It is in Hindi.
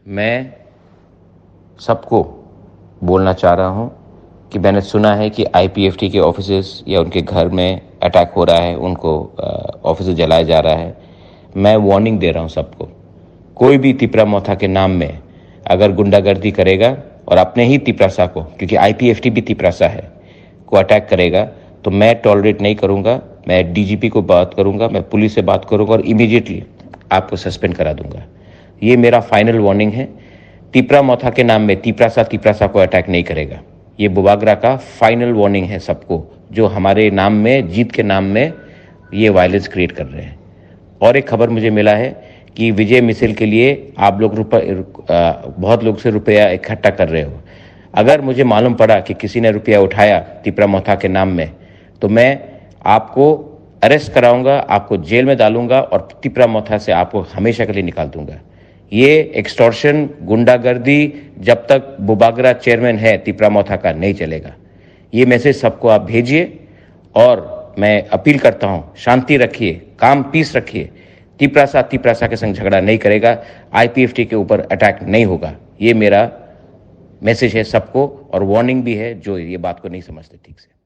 मैं सबको बोलना चाह रहा हूँ कि मैंने सुना है कि आईपीएफटी के ऑफिसेस या उनके घर में अटैक हो रहा है, उनको ऑफिस जलाया जा रहा है। मैं वार्निंग दे रहा हूँ सबको, कोई भी तिपरा मोथा के नाम में अगर गुंडागर्दी करेगा और अपने ही तिपरासा को, क्योंकि आईपीएफटी भी तिपरासा है, को अटैक करेगा तो मैं टॉलरेट नहीं करूँगा। मैं डीजीपी को बात करूँगा, मैं पुलिस से बात करूँगा और इमीडिएटली आपको सस्पेंड करा दूंगा। ये मेरा फाइनल वार्निंग है। तिपरा मोथा के नाम में तिपरासा को अटैक नहीं करेगा। ये बुबागरा का फाइनल वार्निंग है सबको, जो हमारे नाम में, जीत के नाम में ये वायलेंस क्रिएट कर रहे हैं। और एक खबर मुझे मिला है कि विजय मिसल के लिए आप लोग बहुत लोग से रुपया इकट्ठा कर रहे हो। अगर मुझे मालूम पड़ा कि किसी ने रुपया उठाया तिपरा मोथा के नाम में, तो मैं आपको अरेस्ट कराऊंगा, आपको जेल में डालूंगा और तिपरा मोथा से आपको हमेशा के लिए निकाल दूंगा। ये एक्सटॉर्शन, गुंडागर्दी जब तक बुबागरा चेयरमैन है तिपरा मोथा का नहीं चलेगा। ये मैसेज सबको आप भेजिए और मैं अपील करता हूं, शांति रखिए, काम पीस रखिए। तिपरासा के संग झगड़ा नहीं करेगा, आईपीएफटी के ऊपर अटैक नहीं होगा। ये मेरा मैसेज है सबको और वार्निंग भी है जो ये बात को नहीं समझते ठीक से।